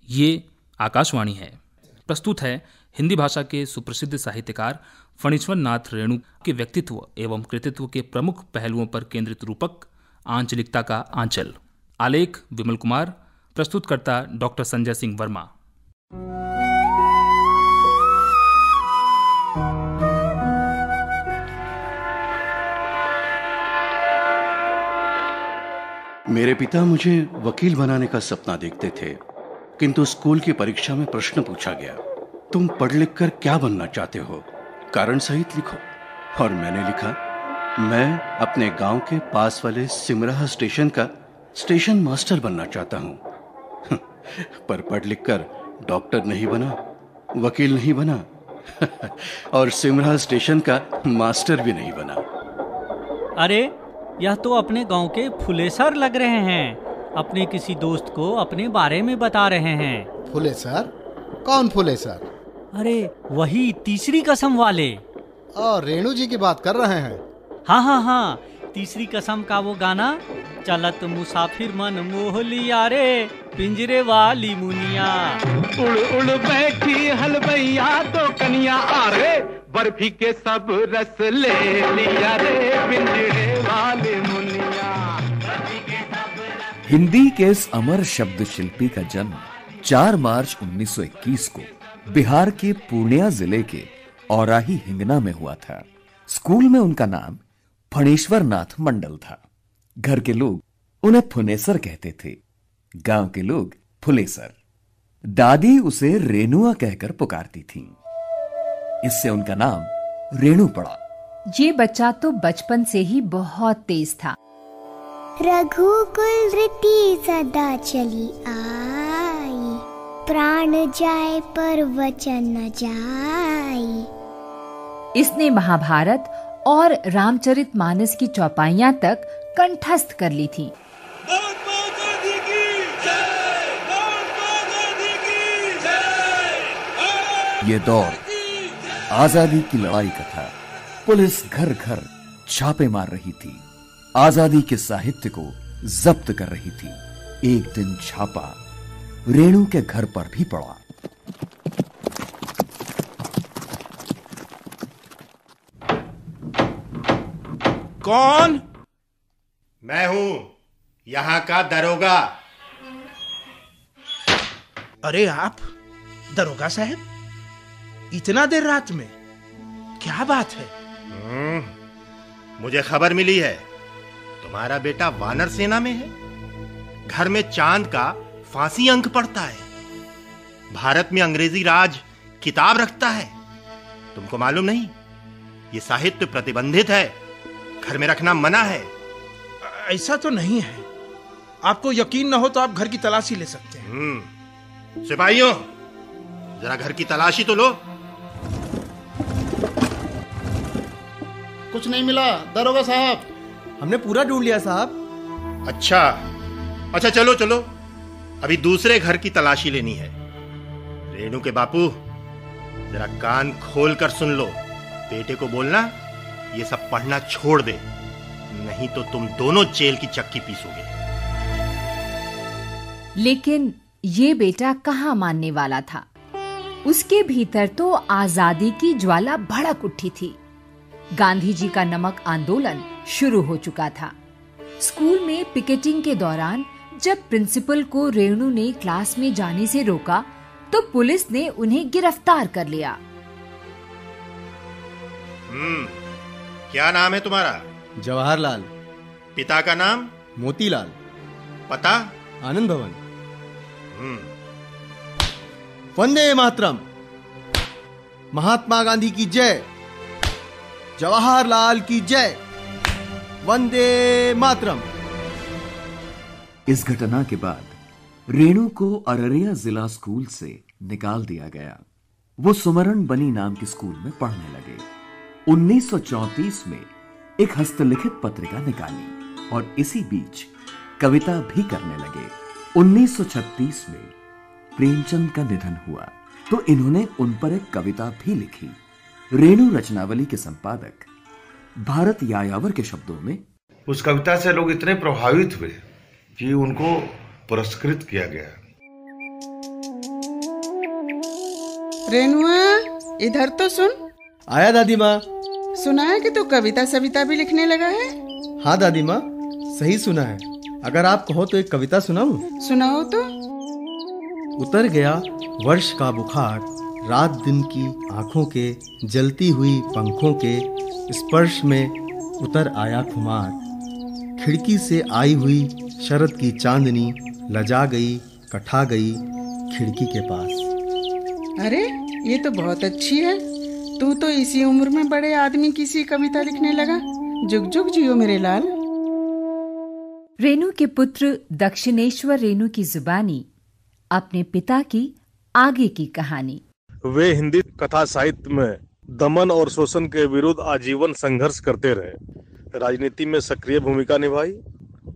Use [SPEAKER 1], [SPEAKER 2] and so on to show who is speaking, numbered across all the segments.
[SPEAKER 1] ये आकाशवाणी है। प्रस्तुत है हिंदी भाषा के सुप्रसिद्ध साहित्यकार फणीश्वर नाथ रेणु के व्यक्तित्व एवं कृतित्व के प्रमुख पहलुओं पर केंद्रित रूपक आंचलिकता का आंचल। आलेख विमल कुमार। प्रस्तुतकर्ता डॉक्टर संजय सिंह वर्मा।
[SPEAKER 2] मेरे पिता मुझे वकील बनाने का सपना देखते थे, किंतु स्कूल की परीक्षा में प्रश्न पूछा गया, तुम पढ़ लिख कर क्या बनना चाहते हो, कारण सहित लिखो। और मैंने लिखा, मैं अपने गांव के पास वाले सिमराह स्टेशन का स्टेशन मास्टर बनना चाहता हूं। पर पढ़ लिख कर डॉक्टर नहीं बना, वकील नहीं बना और सिमराह स्टेशन का मास्टर भी नहीं बना।
[SPEAKER 3] अरे यह तो अपने गांव के फुले सर लग रहे हैं। अपने किसी दोस्त को अपने बारे में बता रहे हैं।
[SPEAKER 4] फुले सर? कौन फुले सर?
[SPEAKER 3] अरे वही तीसरी कसम वाले।
[SPEAKER 4] और रेणु जी की बात कर रहे हैं?
[SPEAKER 3] हाँ, तीसरी कसम का वो गाना, चलत मुसाफिर मन मोह लिया रे पिंजरे वाली मुनिया।
[SPEAKER 5] उड़ उड़ बैठी हलवैया तो कनिया, अरे बर्फी के सब रस ले लिया रे पिंजरे वाली मुनिया।
[SPEAKER 6] हिंदी के इस अमर शब्द शिल्पी का जन्म 4 मार्च 1921 को बिहार के पूर्णिया जिले के औराही हिंगना में हुआ था। स्कूल में उनका नाम फणीश्वर नाथ मंडल था। घर के लोग उन्हें फुनेसर कहते थे, गांव के लोग फुलेसर। दादी उसे रेणुआ कहकर पुकारती थीं। इससे उनका नाम रेणु पड़ा।
[SPEAKER 7] ये बच्चा तो बचपन से ही बहुत तेज था।
[SPEAKER 8] रघुकुल रीति सदा चली आई, प्राण जाए पर वचन न जाई।
[SPEAKER 7] इसने महाभारत और रामचरितमानस की चौपाइयां तक कंठस्थ कर ली थी।
[SPEAKER 6] ये दौर आजादी की लड़ाई का था। पुलिस घर घर छापे मार रही थी, आजादी के साहित्य को जब्त कर रही थी। एक दिन छापा रेणु के घर पर भी पड़ा।
[SPEAKER 9] कौन? मैं हूं, यहां का दरोगा।
[SPEAKER 10] अरे आप दरोगा साहब, इतना देर रात में क्या बात है?
[SPEAKER 9] मुझे खबर मिली है तुम्हारा बेटा वानर सेना में है। घर में चांद का फांसी अंक पढ़ता है। भारत में अंग्रेजी राज किताब रखता है। तुमको मालूम नहीं, ये साहित्य प्रतिबंधित है, घर में रखना मना है।
[SPEAKER 10] ऐसा तो नहीं है। आपको यकीन न हो तो आप घर की तलाशी ले सकते हैं।
[SPEAKER 9] सिपाहियों, जरा घर की तलाशी तो लो।
[SPEAKER 4] कुछ नहीं मिला दरोगा साहब।
[SPEAKER 11] हमने पूरा ढूंढ लिया साहब।
[SPEAKER 9] अच्छा, चलो अभी दूसरे घर की तलाशी लेनी है। रेणु के बापू, जरा कान खोल कर सुन लो। बेटे को बोलना ये सब पढ़ना छोड़ दे, नहीं तो तुम दोनों जेल की चक्की पीसोगे।
[SPEAKER 7] लेकिन ये बेटा कहाँ मानने वाला था। उसके भीतर तो आजादी की ज्वाला भड़क उठी थी। गांधी जी का नमक आंदोलन शुरू हो चुका था। स्कूल में पिकेटिंग के दौरान जब प्रिंसिपल को रेणु ने क्लास में जाने से रोका तो पुलिस ने उन्हें गिरफ्तार कर लिया।
[SPEAKER 9] क्या नाम है तुम्हारा?
[SPEAKER 11] जवाहरलाल।
[SPEAKER 9] पिता का नाम?
[SPEAKER 11] मोतीलाल।
[SPEAKER 9] पता?
[SPEAKER 11] आनंद भवन। वंदे मातरम। महात्मा गांधी की जय, जवाहरलाल की जय, वंदे मातरम।
[SPEAKER 6] इस घटना के बाद रेणु को अररिया जिला स्कूल से निकाल दिया गया। वो सुमरण बनी नाम के स्कूल में पढ़ने लगे। 1934 में एक हस्तलिखित पत्रिका निकाली और इसी बीच कविता भी करने लगे। 1936 में प्रेमचंद का निधन हुआ तो इन्होंने उन पर एक कविता भी लिखी। रेणु रचनावली के संपादक भारत यायावर के शब्दों में,
[SPEAKER 12] उस कविता से लोग इतने प्रभावित हुए कि उनको पुरस्कृत किया गया।
[SPEAKER 13] रेनुआ, इधर तो सुन।
[SPEAKER 11] आया दादी माँ।
[SPEAKER 13] सुना है कि तू कविता सविता भी लिखने लगा है?
[SPEAKER 11] हाँ दादी माँ, सही सुना है। अगर आप कहो तो एक कविता सुनाऊं?
[SPEAKER 13] सुनाओ तो।
[SPEAKER 11] उतर गया वर्ष का बुखार, रात दिन की आंखों के, जलती हुई पंखों के स्पर्श में उतर आया खुमार। खिड़की से आई हुई शरद की चांदनी लजा गई, कठा गई खिड़की के पास।
[SPEAKER 13] अरे ये तो बहुत अच्छी है। तू तो इसी उम्र में बड़े आदमी की सी कविता लिखने लगा। जुग जुग जियो मेरे लाल।
[SPEAKER 7] रेणु के पुत्र दक्षिणेश्वर रेणु की जुबानी अपने पिता की आगे की कहानी।
[SPEAKER 14] वे हिंदी कथा साहित्य में दमन और शोषण के विरुद्ध आजीवन संघर्ष करते रहे, राजनीति में सक्रिय भूमिका निभाई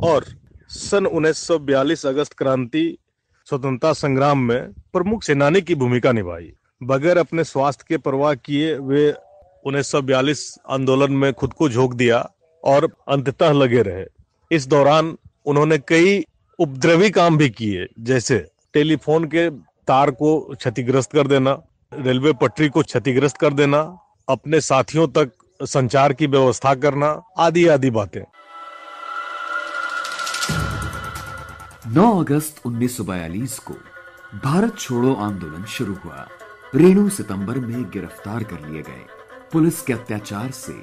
[SPEAKER 14] और सन 1942 अगस्त क्रांति स्वतंत्रता संग्राम में प्रमुख सेनानी की भूमिका निभाई। बगैर अपने स्वास्थ्य के परवाह किए वे 1942 आंदोलन में खुद को झोंक दिया और अंततः लगे रहे। इस दौरान उन्होंने कई उपद्रवी काम भी किए, जैसे टेलीफोन के तार को क्षतिग्रस्त कर देना, रेलवे पटरी को क्षतिग्रस्त कर देना, अपने साथियों तक संचार की व्यवस्था करना, आदि आदि बातें।
[SPEAKER 6] 9 अगस्त 1942 को भारत छोड़ो आंदोलन शुरू हुआ। रेणु सितंबर में गिरफ्तार कर लिए गए। पुलिस के अत्याचार से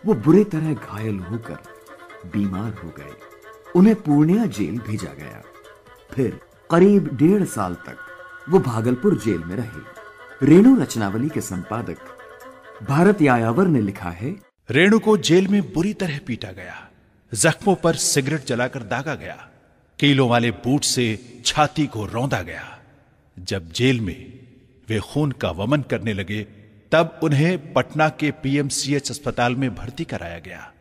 [SPEAKER 6] वो बुरी तरह घायल होकर बीमार हो गए। उन्हें पूर्णिया जेल भेजा गया। फिर करीब 1.5 साल तक वो भागलपुर जेल में रहे। रेणु रचनावली के संपादक भारत यायावर ने लिखा है,
[SPEAKER 15] रेणु को जेल में बुरी तरह पीटा गया, जख्मों पर सिगरेट जलाकर दागा गया, कीलों वाले बूट से छाती को रौंदा गया। जब जेल में वे खून का वमन करने लगे, तब उन्हें पटना के पीएमसीएच अस्पताल में भर्ती कराया गया।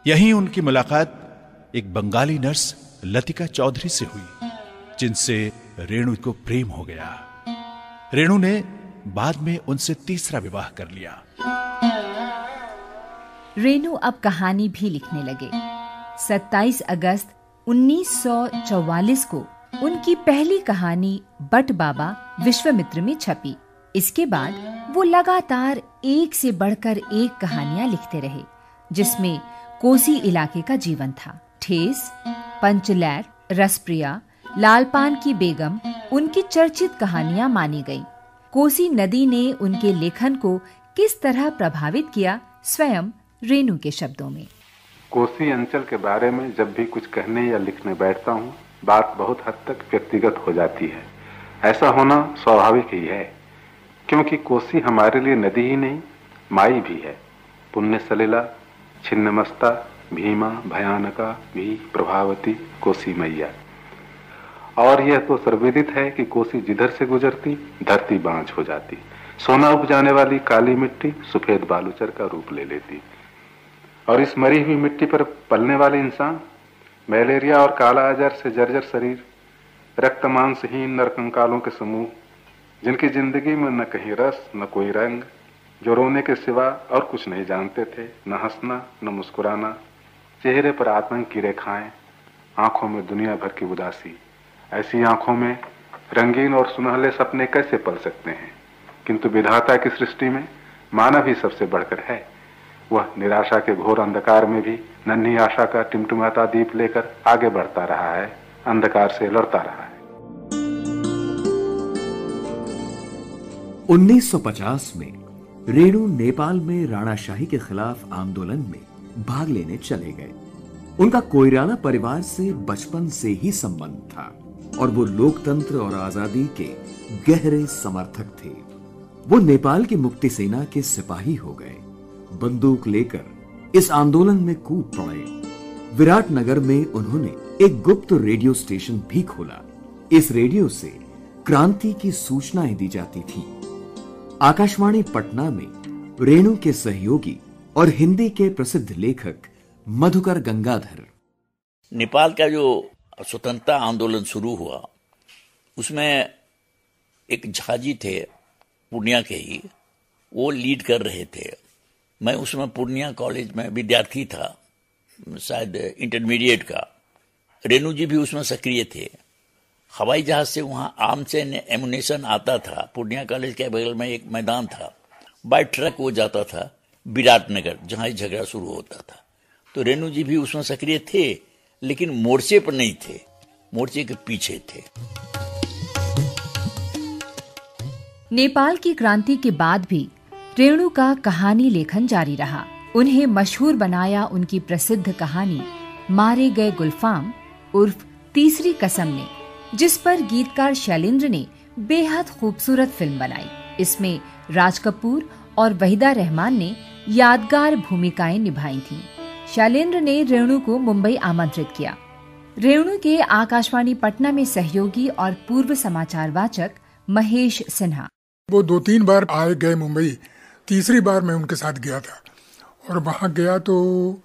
[SPEAKER 15] यहीं उनकी मुलाकात एक बंगाली नर्स लतिका चौधरी से हुई, जिनसे रेणु को प्रेम हो गया। रेणु ने बाद में उनसे तीसरा विवाह कर लिया।
[SPEAKER 7] रेणु अब कहानी भी लिखने लगे। 27 अगस्त 1944 को उनकी पहली कहानी बट बाबा विश्वामित्र में छपी। इसके बाद वो लगातार एक से बढ़कर एक कहानियां लिखते रहे, जिसमें कोसी इलाके का जीवन था। ठेस, पंचलैर, रसप्रिया, लालपान की बेगम उनकी चर्चित कहानियां मानी गईं। कोसी नदी ने उनके लेखन को किस तरह प्रभावित किया, स्वयं रेणु के शब्दों में।
[SPEAKER 16] कोसी अंचल के बारे में जब भी कुछ कहने या लिखने बैठता हूँ, बात बहुत हद तक व्यक्तिगत हो जाती है। ऐसा होना स्वाभाविक ही है, क्योंकि कोसी हमारे लिए नदी ही नहीं, माई भी है। पुण्य सलिला, छिन्नमस्ता, भीमा, भयानका भी, प्रभावती, कोसी मैया। और यह तो सर्वविदित है कि कोसी जिधर से गुजरती धरती बांझ हो जाती, सोना उपजाने वाली काली मिट्टी सफेद बालूचर का रूप ले लेती, और इस मरी हुई मिट्टी पर पलने वाले इंसान मलेरिया और काला आजार से जर्जर शरीर, रक्त मांसहीन नरकंकालों के समूह, जिनकी जिंदगी में न कहीं रस न कोई रंग, जो रोने के सिवा और कुछ नहीं जानते थे, न हंसना न मुस्कुराना, चेहरे पर आतंक की रेखाएं, आंखों में दुनिया भर की उदासी। ऐसी आंखों में रंगीन और सुनहले सपने कैसे पल सकते हैं? किंतु विधाता की सृष्टि में मानव ही सबसे बढ़कर है। वह निराशा के घोर अंधकार में भी नन्ही आशा का टिमटिमाता दीप लेकर आगे बढ़ता रहा है, अंधकार से लड़ता रहा है।
[SPEAKER 6] 1950 में रेणु नेपाल में राणाशाही के खिलाफ आंदोलन में भाग लेने चले गए। उनका कोइराला परिवार से बचपन से ही संबंध था और वो लोकतंत्र और आजादी के गहरे समर्थक थे। वो नेपाल की मुक्ति सेना के सिपाही हो गए। बंदूक लेकर इस आंदोलन में कूद पड़े। विराटनगर में उन्होंने एक गुप्त रेडियो स्टेशन भी खोला। इस रेडियो से क्रांति की सूचनाएं दी जाती थीं। आकाशवाणी पटना में रेणु के सहयोगी और हिंदी के प्रसिद्ध लेखक मधुकर गंगाधर।
[SPEAKER 17] नेपाल का जो स्वतंत्रता आंदोलन शुरू हुआ, उसमें एक झाजी थे पूर्णिया के ही, वो लीड कर रहे थे। मैं उसमें पूर्णिया कॉलेज में विद्यार्थी था, शायद इंटरमीडिएट का। रेणु जी भी उसमें सक्रिय थे। हवाई जहाज से वहां आर्म्स एंड एमुनेशन आता था। पूर्णिया कॉलेज के बगल में एक मैदान था, बाय ट्रक वो जाता था विराटनगर, जहां ये झगड़ा शुरू होता था। तो रेणु जी भी उसमें सक्रिय थे, लेकिन मोर्चे पर नहीं थे, मोर्चे के पीछे थे।
[SPEAKER 7] नेपाल की क्रांति के बाद भी रेणु का कहानी लेखन जारी रहा। उन्हें मशहूर बनाया उनकी प्रसिद्ध कहानी मारे गए गुलफाम उर्फ तीसरी कसम ने, जिस पर गीतकार शैलेंद्र ने बेहद खूबसूरत फिल्म बनाई। इसमें राज कपूर और वहीदा रहमान ने यादगार भूमिकाएं निभाई थीं। शैलेंद्र ने रेणु को मुंबई आमंत्रित किया। रेणु के आकाशवाणी पटना में सहयोगी और पूर्व समाचार वाचक महेश सिन्हा।
[SPEAKER 18] वो 2-3 बार आए गए मुंबई, तीसरी बार मैं उनके साथ गया था और वहाँ गया तो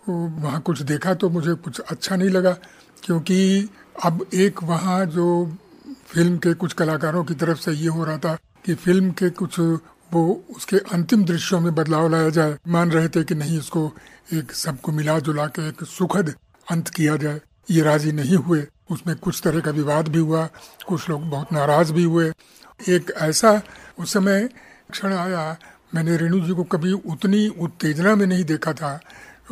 [SPEAKER 18] वहाँ कुछ देखा तो मुझे कुछ अच्छा नहीं लगा, क्योंकि अब एक वहाँ जो फिल्म के कुछ कलाकारों की तरफ से ये हो रहा था कि फिल्म के कुछ वो उसके अंतिम दृश्यों में बदलाव लाया जाए। मान रहे थे कि नहीं, इसको एक सबको मिला जुला के एक सुखद अंत किया जाए। ये राजी नहीं हुए, उसमें कुछ तरह का विवाद भी हुआ, कुछ लोग बहुत नाराज भी हुए। एक ऐसा उस समय क्षण आया, मैंने रेणु जी को कभी उतनी उत्तेजना में नहीं देखा था।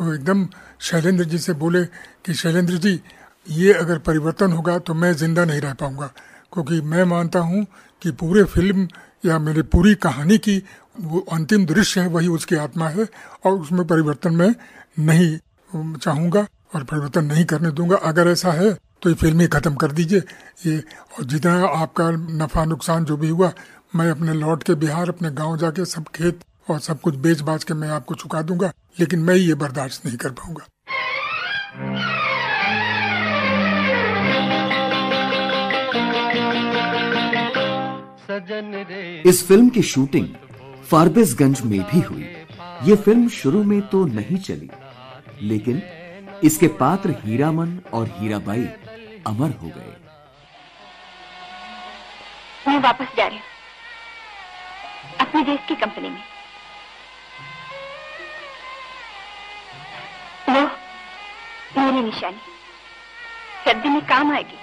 [SPEAKER 18] वो एकदम शैलेंद्र जी से बोले कि शैलेंद्र जी, ये अगर परिवर्तन होगा तो मैं जिंदा नहीं रह पाऊंगा, क्योंकि मैं मानता हूँ कि पूरे फिल्म या मेरी पूरी कहानी की वो अंतिम दृश्य है, वही उसकी आत्मा है और उसमें परिवर्तन मैं नहीं चाहूँगा और परिवर्तन नहीं करने दूंगा। अगर ऐसा है तो ये फिल्म ही खत्म कर दीजिए ये, और जितना आपका नफा नुकसान जो भी हुआ, मैं अपने लौट के बिहार अपने गांव जाके सब खेत और सब कुछ बेच बाच के मैं आपको चुका दूंगा, लेकिन मैं ये बर्दाश्त नहीं कर पाऊंगा।
[SPEAKER 6] इस फिल्म की शूटिंग फारबिसगंज में भी हुई। ये फिल्म शुरू में तो नहीं चली, लेकिन इसके पात्र हीरामन और हीराबाई अमर हो गए।
[SPEAKER 19] मैं वापस जा रही हूँ अपने देश की कंपनी में। लो मेरी निशानी, सर्दी में काम आएगी।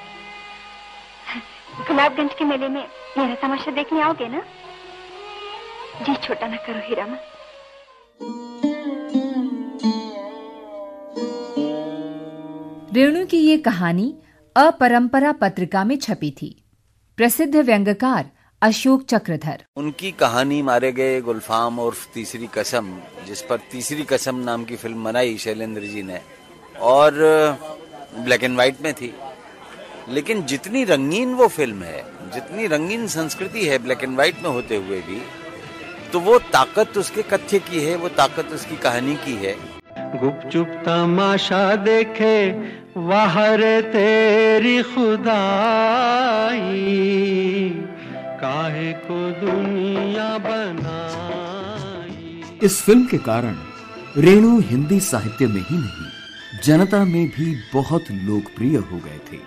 [SPEAKER 19] गुलाबगंज के मेले में मेरा तमाशा देखने आओगे ना? जी छोटा ना करो हीरामन।
[SPEAKER 7] रेणु की ये कहानी अपरंपरा पत्रिका में छपी थी। प्रसिद्ध व्यंग्यकार अशोक चक्रधर।
[SPEAKER 20] उनकी कहानी मारे गए गुलफाम और तीसरी कसम, जिस पर तीसरी कसम नाम की फिल्म बनाई शैलेंद्र जी ने, और ब्लैक एंड व्हाइट में थी। लेकिन जितनी रंगीन वो फिल्म है, जितनी रंगीन संस्कृति है ब्लैक एंड व्हाइट में होते हुए भी, तो वो ताकत उसके कथ्य की है, वो ताकत उसकी कहानी की है।
[SPEAKER 5] गुपचुप तमाशा देखे वाहर तेरी खुदाई, काहे को दुनिया बनाई।
[SPEAKER 6] इस फिल्म के कारण रेणु हिंदी साहित्य में ही नहीं, जनता में भी बहुत लोकप्रिय हो गए थे।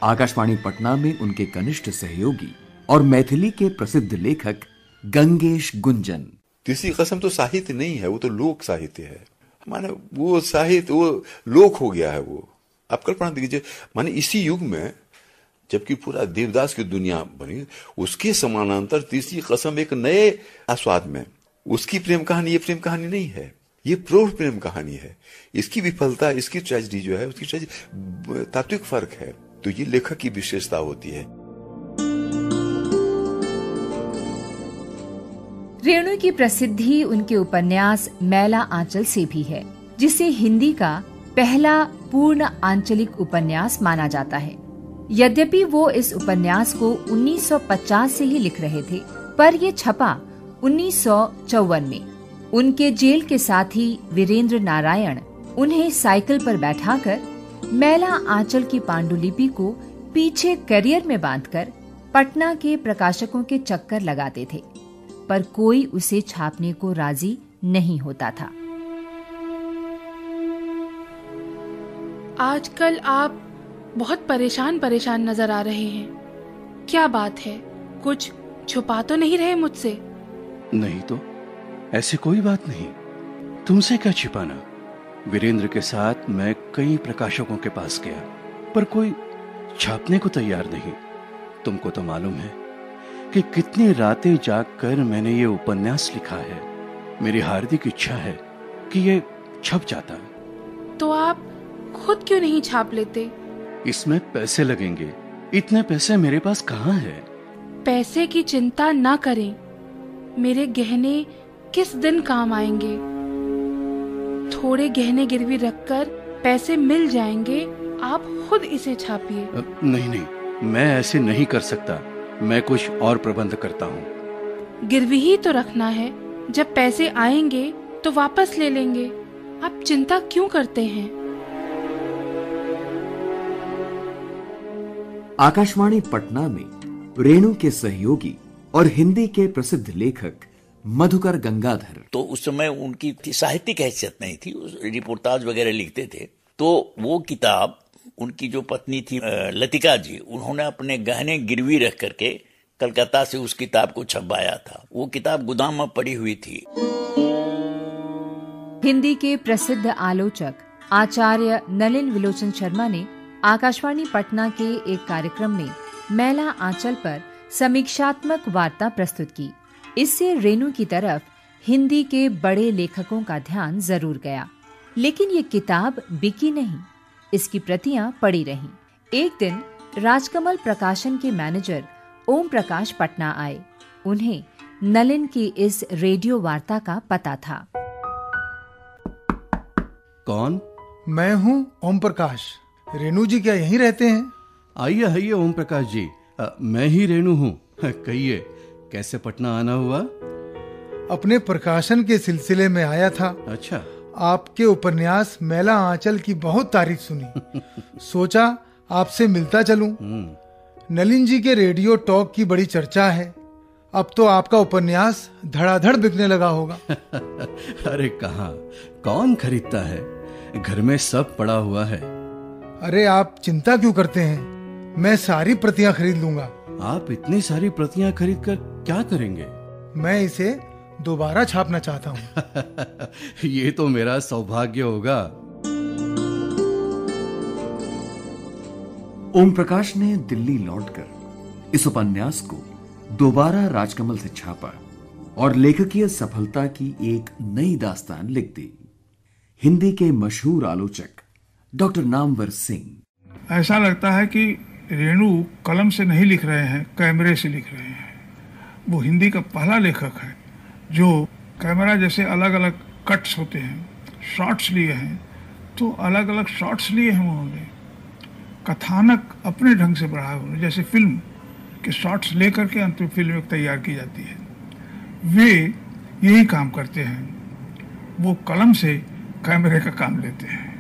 [SPEAKER 6] आकाशवाणी पटना में उनके कनिष्ठ सहयोगी और मैथिली के प्रसिद्ध लेखक गंगेश गुंजन।
[SPEAKER 21] तीसरी कसम तो साहित्य नहीं है, वो तो लोक साहित्य है। माने वो साहित्य, वो लोक हो गया है। वो आप कल्पना कीजिए, माने इसी युग में जबकि पूरा देवदास की दुनिया बनी, उसके समानांतर तीसरी कसम एक नए आस्वाद में, उसकी प्रेम कहानी ये प्रेम कहानी नहीं है, ये प्रौढ़ प्रेम कहानी है। इसकी विफलता, इसकी ट्रेजेडी जो है, उसकी ट्रेजेडी तात्विक फर्क है। तो ये लेखक की विशेषता होती है।
[SPEAKER 7] रेणु की प्रसिद्धि उनके उपन्यास मैला आंचल से भी है, जिसे हिंदी का पहला पूर्ण आंचलिक उपन्यास माना जाता है। यद्यपि वो इस उपन्यास को 1950 से ही लिख रहे थे, पर ये छपा 1954 में। उनके जेल के साथी वीरेंद्र नारायण उन्हें साइकिल पर बैठाकर मैला आंचल की पांडुलिपि को पीछे करियर में बांधकर पटना के प्रकाशकों के चक्कर लगाते थे, पर कोई उसे छापने को राजी नहीं होता था।
[SPEAKER 22] आजकल आप बहुत परेशान नजर आ रहे हैं। क्या बात है? कुछ छुपा तो नहीं रहे मुझसे?
[SPEAKER 2] नहीं तो, ऐसी कोई बात नहीं। तुमसे क्या छिपाना। वीरेंद्र के साथ मैं कई प्रकाशकों के पास गया, पर कोई छापने को तैयार नहीं। तुमको तो मालूम है कि कितनी रातें जाग कर मैंने ये उपन्यास लिखा है। मेरी हार्दिक इच्छा है कि ये छप जाता।
[SPEAKER 22] तो आप खुद क्यों नहीं छाप लेते?
[SPEAKER 2] इसमें पैसे लगेंगे। इतने पैसे मेरे पास कहाँ है?
[SPEAKER 22] पैसे की चिंता ना करें। मेरे गहने किस दिन काम आएंगे। थोड़े गहने गिरवी रखकर पैसे मिल जाएंगे। आप खुद इसे छापिए।
[SPEAKER 2] नहीं नहीं, मैं ऐसे नहीं कर सकता। मैं कुछ और प्रबंध करता हूँ।
[SPEAKER 22] गिरवी ही तो रखना है। जब पैसे आएंगे तो वापस ले लेंगे। आप चिंता क्यों करते हैं?
[SPEAKER 6] आकाशवाणी पटना में रेणु के सहयोगी और हिंदी के प्रसिद्ध लेखक मधुकर गंगाधर।
[SPEAKER 17] तो उस समय उनकी साहित्यिक हैसियत नहीं थी, रिपोर्टाज वगैरह लिखते थे। तो वो किताब उनकी जो पत्नी थी लतिका जी, उन्होंने अपने गहने गिरवी रख करके कलकत्ता से उस किताब को छपवाया था। वो किताब गोदाम में पड़ी हुई थी।
[SPEAKER 7] हिंदी के प्रसिद्ध आलोचक आचार्य नलिन विलोचन शर्मा ने आकाशवाणी पटना के एक कार्यक्रम में मैला आंचल पर समीक्षात्मक वार्ता प्रस्तुत की। इससे रेणु की तरफ हिंदी के बड़े लेखकों का ध्यान जरूर गया, लेकिन ये किताब बिकी नहीं। इसकी प्रतियां पड़ी रहीं। एक दिन राजकमल प्रकाशन के मैनेजर ओम प्रकाश पटना आए। उन्हें नलिन की इस रेडियो वार्ता का पता था।
[SPEAKER 1] कौन?
[SPEAKER 3] मैं हूँ ओम प्रकाश। रेणु जी क्या यहीं रहते हैं?
[SPEAKER 1] आइए आइए ओम प्रकाश जी, मैं ही रेणु हूँ। कहिए, कैसे पटना आना हुआ?
[SPEAKER 3] अपने प्रकाशन के सिलसिले में आया था।
[SPEAKER 1] अच्छा।
[SPEAKER 3] आपके उपन्यास मैला आंचल की बहुत तारीफ सुनी। सोचा आपसे मिलता चलूं। नलिन जी के रेडियो टॉक की बड़ी चर्चा है। अब तो आपका उपन्यास धड़ाधड़ बिकने लगा होगा।
[SPEAKER 1] अरे कहाँ, कौन खरीदता है? घर में सब पड़ा हुआ है।
[SPEAKER 3] अरे आप चिंता क्यों करते हैं, मैं सारी प्रतियां खरीद लूंगा।
[SPEAKER 1] आप इतनी सारी प्रतियां खरीद कर क्या करेंगे?
[SPEAKER 3] मैं इसे दोबारा छापना चाहता हूँ।
[SPEAKER 1] ये तो मेरा सौभाग्य होगा।
[SPEAKER 6] ओम प्रकाश ने दिल्ली लौटकर इस उपन्यास को दोबारा राजकमल से छापा और लेखकीय सफलता की एक नई दास्तान लिख दी। हिंदी के मशहूर आलोचक डॉक्टर नामवर सिंह।
[SPEAKER 23] ऐसा लगता है कि रेणु कलम से नहीं लिख रहे हैं, कैमरे से लिख रहे हैं। वो हिंदी का पहला लेखक है जो कैमरा जैसे अलग अलग कट्स होते हैं, शॉट्स लिए हैं, तो अलग अलग शॉट्स लिए हैं उन्होंने। कथानक अपने ढंग से बढ़ाया उन्होंने, जैसे फिल्म के शॉट्स लेकर के अंतिम फिल्म तैयार की जाती है। वे यही काम करते हैं, वो कलम से कैमरे का काम लेते हैं।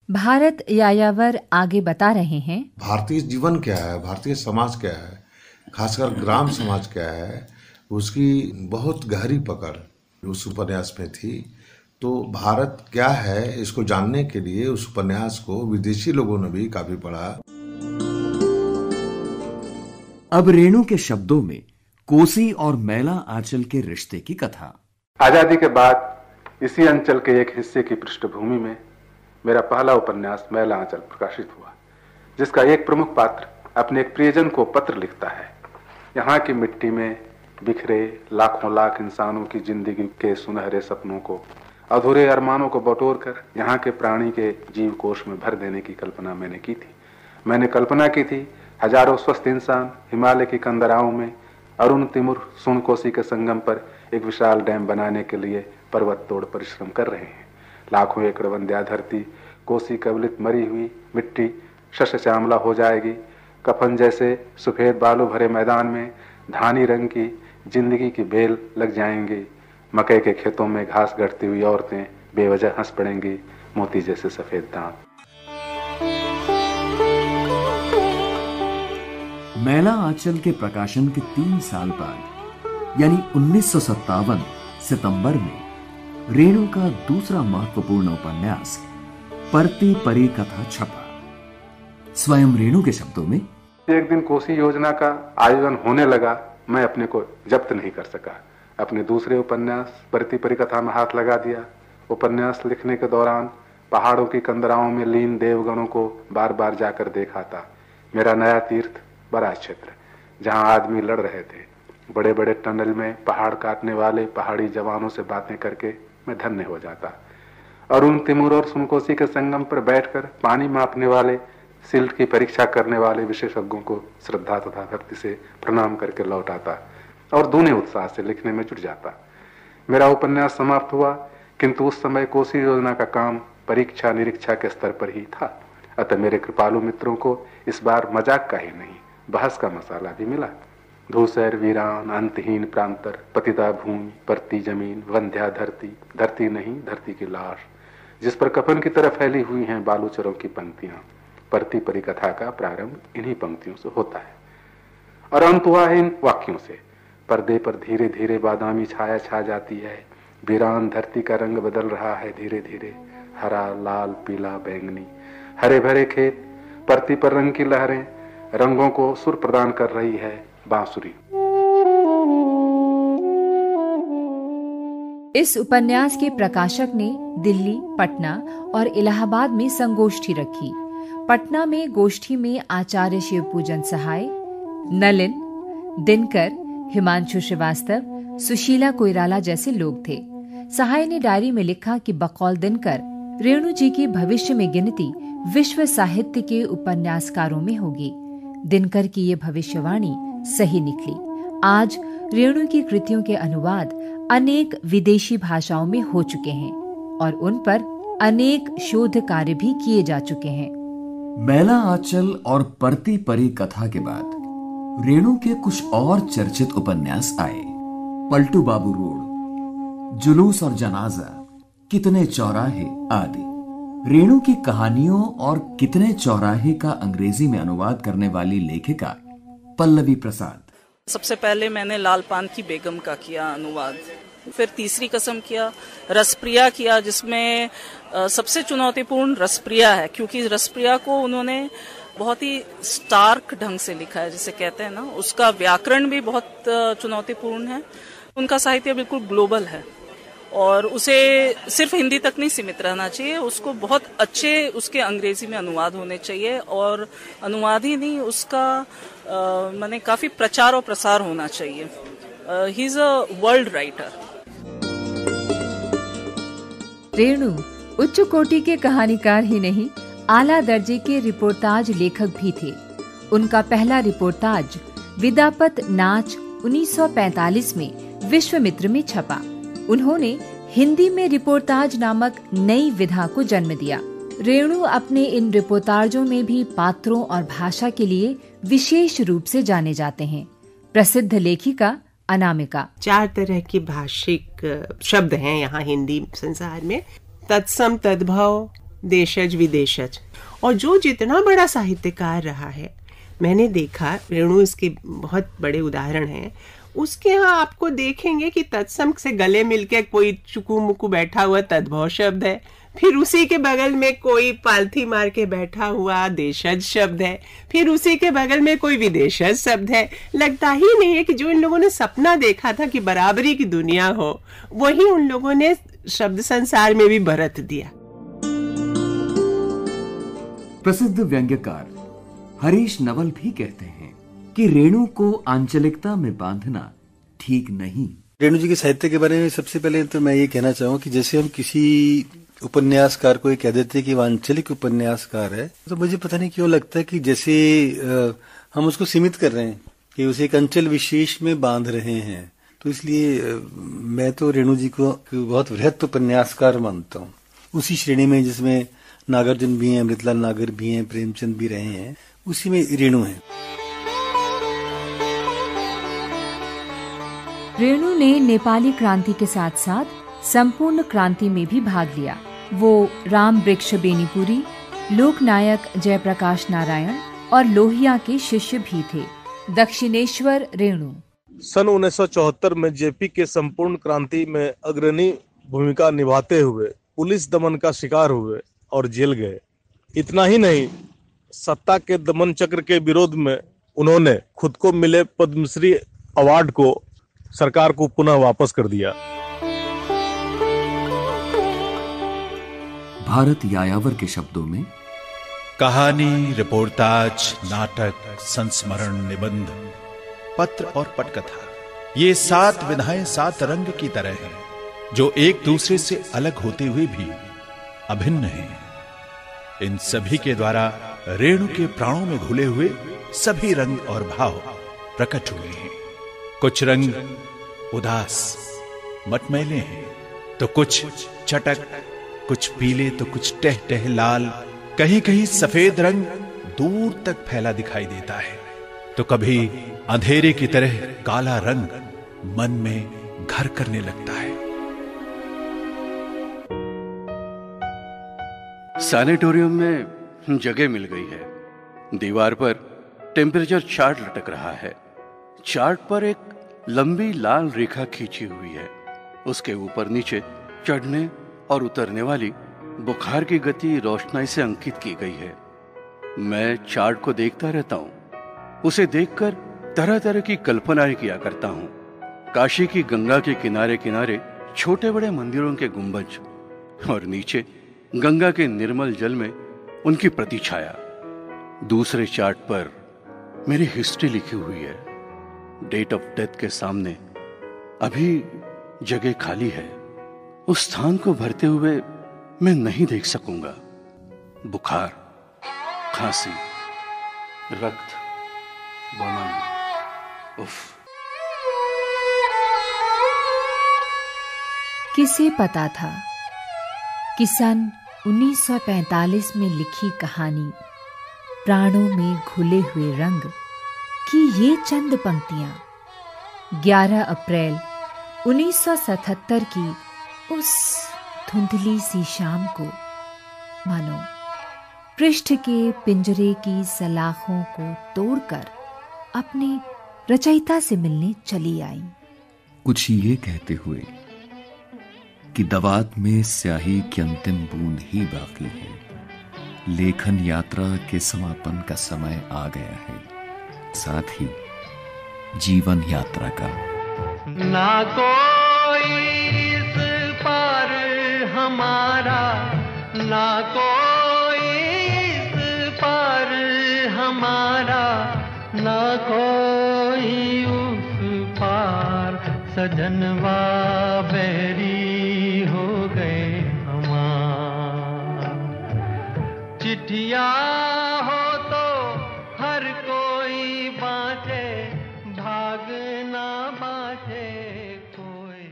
[SPEAKER 7] भारत यायावर आगे बता रहे हैं,
[SPEAKER 24] भारतीय जीवन क्या है, भारतीय समाज क्या है, खासकर ग्राम समाज क्या है, उसकी बहुत गहरी पकड़ उस उपन्यास में थी। तो भारत क्या है इसको जानने के लिए उस उपन्यास को विदेशी लोगों ने भी काफी पढ़ा।
[SPEAKER 6] अब रेणु के शब्दों में कोसी और मैला आंचल के रिश्ते की कथा।
[SPEAKER 16] आजादी के बाद इसी अंचल के एक हिस्से की पृष्ठभूमि में मेरा पहला उपन्यास मैला आंचल प्रकाशित हुआ, जिसका एक प्रमुख पात्र अपने एक प्रियजन को पत्र लिखता है। यहाँ की मिट्टी में बिखरे लाखों लाख इंसानों की जिंदगी के सुनहरे सपनों को, अधूरे अरमानों को बटोरकर यहाँ के प्राणी के जीव कोश में भर देने की कल्पना मैंने की थी। मैंने कल्पना की थी हजारों स्वस्थ इंसान हिमालय की कंदराओं में अरुण तिमुर सुन कोसी के संगम पर एक विशाल डैम बनाने के लिए पर्वत तोड़ परिश्रम कर रहे हैं। लाखों एकड़ वंध्या धरती कोसी कवलित मरी हुई मिट्टी शस्य श्यामला हो जाएगी। कफन जैसे सफेद बालू भरे मैदान में धानी रंग की जिंदगी की बेल लग जाएंगी। मकई के खेतों में घास गढ़ती हुई औरतें बेवजह हंस पड़ेंगी, मोती जैसे सफेद दांत।
[SPEAKER 6] मैला आंचल के प्रकाशन के 3 साल बाद यानी 1957 सितंबर में रेणु का दूसरा महत्वपूर्ण उपन्यास परती परी कथा छपा। स्वयं रेणु के शब्दों में,
[SPEAKER 16] एक दिन कोसी योजना का आयोजन होने लगा, मैं अपने को जब्त नहीं कर सका। अपने दूसरे उपन्यास परती परी कथा में हाथ लगा दिया। उपन्यास लिखने के दौरान पहाड़ों की कंदराओं में लीन देवगणों को बार बार जाकर देखा था। मेरा नया तीर्थ बड़ा क्षेत्र, जहां आदमी लड़ रहे थे। बड़े बड़े टनल में पहाड़ काटने वाले पहाड़ी जवानों से बातें करके मैं धन्य हो जाता। अरुण तिमुर और सुनकोसी के संगम पर बैठकर पानी मापने वाले, सिल्ट की परीक्षा करने वाले विशेषज्ञों को श्रद्धा तथा भक्ति से प्रणाम करके लौट आता और दूने उत्साह से लिखने में जुट जाता। मेरा उपन्यास समाप्त हुआ, किंतु उस समय कोसी योजना का काम परीक्षा निरीक्षा के स्तर पर ही था। अतः मेरे कृपालु मित्रों को इस बार मजाक का ही नहीं, बहस का मसाला भी मिला। धूसर, वीरान, अंतहीन प्रांतर, पतिता भूमि, परती जमीन, वंध्या धरती, धरती नहीं धरती की लाश, जिस पर कफन की तरह फैली हुई हैं बालूचरों की पंक्तियां। परती परिकथा का प्रारंभ इन्हीं पंक्तियों से होता है और अंत हुआ है इन वाक्यों से। पर्दे पर धीरे धीरे बादामी छाया छा जाती है, वीरान धरती का रंग बदल रहा है धीरे धीरे, हरा, लाल, पीला, बैंगनी, हरे भरे खेत, परती पर रंग की लहरें, रंगों को सुर प्रदान कर रही है बांसुरी।
[SPEAKER 7] इस उपन्यास के प्रकाशक ने दिल्ली, पटना और इलाहाबाद में संगोष्ठी रखी। पटना में गोष्ठी में आचार्य शिवपूजन सहाय, नलिन, दिनकर, हिमांशु श्रीवास्तव, सुशीला कोइराला जैसे लोग थे। सहाय ने डायरी में लिखा कि बकौल दिनकर रेणु जी की भविष्य में गिनती विश्व साहित्य के उपन्यासकारों में होगी। दिनकर की ये भविष्यवाणी सही निकली। आज रेणु की कृतियों के अनुवाद अनेक विदेशी भाषाओं में हो चुके हैं और उन पर अनेक शोध कार्य भी किए जा चुके हैं।
[SPEAKER 6] मैला आंचल और परती परी कथा के बाद रेणु के कुछ और चर्चित उपन्यास आए। पलटू बाबू रोड, जुलूस और जनाजा, कितने चौराहे आदि। रेणु की कहानियों और कितने चौराहे का अंग्रेजी में अनुवाद करने वाली लेखिका पल्लवी प्रसाद।
[SPEAKER 4] सबसे पहले मैंने लाल पान की बेगम का किया अनुवाद, फिर तीसरी कसम किया, रसप्रिया किया, जिसमें सबसे चुनौतीपूर्ण रसप्रिया है, क्योंकि रसप्रिया को उन्होंने बहुत ही स्टार्क ढंग से लिखा है, जिसे कहते हैं ना, उसका व्याकरण भी बहुत चुनौतीपूर्ण है। उनका साहित्य बिल्कुल ग्लोबल है और उसे सिर्फ हिंदी तक नहीं सीमित रहना चाहिए, उसको बहुत अच्छे उसके अंग्रेजी में अनुवाद होने चाहिए और अनुवाद ही नहीं, उसका माने काफी प्रचार और प्रसार होना चाहिए। He is a world writer.
[SPEAKER 7] Renu उच्च कोटि के कहानीकार ही नहीं, आला दर्जे के रिपोर्टाज लेखक भी थे। उनका पहला रिपोर्टाज विदापत नाच 1945 में विश्वमित्र में छपा। उन्होंने हिंदी में रिपोर्टाज नामक नई विधा को जन्म दिया। रेणु अपने इन रिपोर्टाजों में भी पात्रों और भाषा के लिए विशेष रूप से जाने जाते हैं। प्रसिद्ध लेखिका अनामिका।
[SPEAKER 8] 4 तरह के भाषिक शब्द हैं यहाँ हिंदी संसार में, तत्सम, तद्भव, देशज, विदेशज। और जो जितना बड़ा साहित्यकार रहा है, मैंने देखा, रेणु इसके बहुत बड़े उदाहरण हैं, उसके यहाँ आपको देखेंगे कि तत्सम से गले मिलके कोई चुकू मुकू बैठा हुआ तद्भव शब्द है, फिर उसी के बगल में कोई पालथी मार के बैठा हुआ देशज शब्द है, फिर उसी के बगल में कोई विदेशज शब्द है। लगता ही नहीं है कि जो इन लोगों ने सपना देखा था कि बराबरी की दुनिया हो, वही उन लोगों ने शब्द संसार में भी बरत दिया।
[SPEAKER 6] प्रसिद्ध व्यंग्यकार हरीश नवल भी कहते हैं कि रेणु को आंचलिकता में बांधना ठीक नहीं।
[SPEAKER 9] रेणु जी के साहित्य के बारे में सबसे पहले तो मैं ये कहना चाहूँ कि जैसे हम किसी उपन्यासकार को ये कह देते हैं कि वो आंचलिक उपन्यासकार है, तो मुझे पता नहीं क्यों लगता है कि जैसे हम उसको सीमित कर रहे हैं, कि उसे एक अंचल विशेष में बांध रहे हैं। तो इसलिए मैं तो रेणु जी को बहुत वृहत उपन्यासकार मानता हूँ, उसी श्रेणी में जिसमें नागार्जुन भी हैं, अमृतलाल नागर भी हैं, प्रेमचंद भी रहे हैं, उसी में रेणु है।
[SPEAKER 7] रेणु ने नेपाली क्रांति के साथ साथ संपूर्ण क्रांति में भी भाग लिया। वो राम वृक्ष बेनीपुरी, लोकनायक जयप्रकाश नारायण और लोहिया के शिष्य भी थे। दक्षिणेश्वर रेणु
[SPEAKER 14] सन 1974 में जेपी के संपूर्ण क्रांति में अग्रणी भूमिका निभाते हुए पुलिस दमन का शिकार हुए और जेल गए। इतना ही नहीं, सत्ता के दमन चक्र के विरोध में उन्होंने खुद को मिले पद्मश्री अवार्ड को सरकार को पुनः वापस कर दिया।
[SPEAKER 6] भारत यायावर के शब्दों में,
[SPEAKER 15] कहानी, रिपोर्टाज, नाटक, संस्मरण, निबंध, पत्र और पटकथा, ये 7 विधाएं 7 रंग की तरह हैं, जो एक दूसरे से अलग होते हुए भी अभिन्न हैं। इन सभी के द्वारा रेणु के प्राणों में घुले हुए सभी रंग और भाव प्रकट हुए हैं। कुछ रंग उदास, मटमैले हैं, तो कुछ चटक, कुछ पीले, तो कुछ टह लाल, कहीं कहीं सफेद रंग दूर तक फैला दिखाई देता है, तो कभी अंधेरे की तरह काला रंग मन में घर करने लगता है।
[SPEAKER 2] सैनिटोरियम में जगह मिल गई है। दीवार पर टेम्परेचर चार्ट लटक रहा है। चार्ट पर एक लंबी लाल रेखा खींची हुई है। उसके ऊपर नीचे चढ़ने और उतरने वाली बुखार की गति रोशनाई से अंकित की गई है। मैं चार्ट को देखता रहता हूँ। उसे देखकर तरह तरह की कल्पनाएं किया करता हूँ। काशी की गंगा के किनारे किनारे छोटे बड़े मंदिरों के गुंबज, और नीचे गंगा के निर्मल जल में उनकी प्रतिछाया। दूसरे चार्ट पर मेरी हिस्ट्री लिखी हुई है। डेट ऑफ डेथ के सामने अभी जगह खाली है। उस स्थान को भरते हुए मैं नहीं देख सकूंगा। बुखार, खांसी, रक्त, वमन, उफ।
[SPEAKER 7] किसे पता था कि सन 1945 में लिखी कहानी प्राणों में घुले हुए रंग की ये चंद पंक्तियां 11 अप्रैल 1977 की उस धुंधली सी शाम को मानो पृष्ठ के पिंजरे की सलाखों को तोड़कर अपने रचयिता से मिलने चली आई।
[SPEAKER 6] कुछ ये कहते हुए कि दवात में स्याही की अंतिम बूंद ही बाकी है, लेखन यात्रा के समापन का समय आ गया है, साथ ही जीवन यात्रा का।
[SPEAKER 5] ना कोई इस पार हमारा, ना कोई इस पार हमारा, ना कोई उस पार, सजनवा बैरी हो गए हमार। चिट्ठिया हो तो हर कोई बाँचे, भागना बाँचे कोई।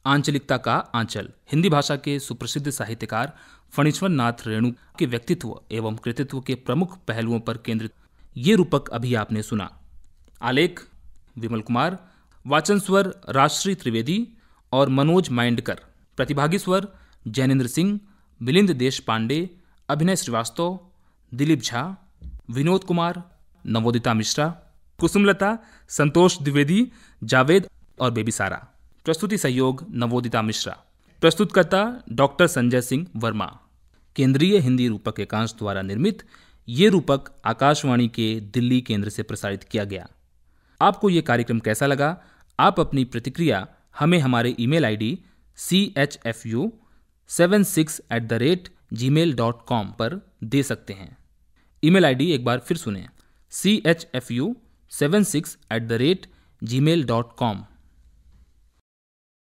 [SPEAKER 10] आंचलिकता का आंचल हिंदी भाषा के सुप्रसिद्ध साहित्यकार फणीश्वर नाथ रेणु के व्यक्तित्व एवं कृतित्व के प्रमुख पहलुओं पर केंद्रित ये रूपक अभी आपने सुना। आलेख विमल कुमार, वाचन स्वर राजश्री त्रिवेदी और मनोज माइंडकर, प्रतिभागी स्वर जैनेन्द्र सिंह, मिलिंद देश पांडे, अभिनय श्रीवास्तव, दिलीप झा, विनोद कुमार, नवोदिता मिश्रा, कुसुमलता, संतोष द्विवेदी, जावेद और बेबी सारा। प्रस्तुति सहयोग नवोदिता मिश्रा। प्रस्तुतकर्ता डॉक्टर संजय सिंह वर्मा। केंद्रीय हिंदी रूपक एकांश द्वारा निर्मित ये रूपक आकाशवाणी के दिल्ली केंद्र से प्रसारित किया गया। आपको ये कार्यक्रम कैसा लगा? आप अपनी प्रतिक्रिया हमें हमारे ईमेल आईडी chfu76@gmail.com पर दे सकते हैं। ईमेल आईडी एक बार फिर सुनें, chfu76@gmail.com।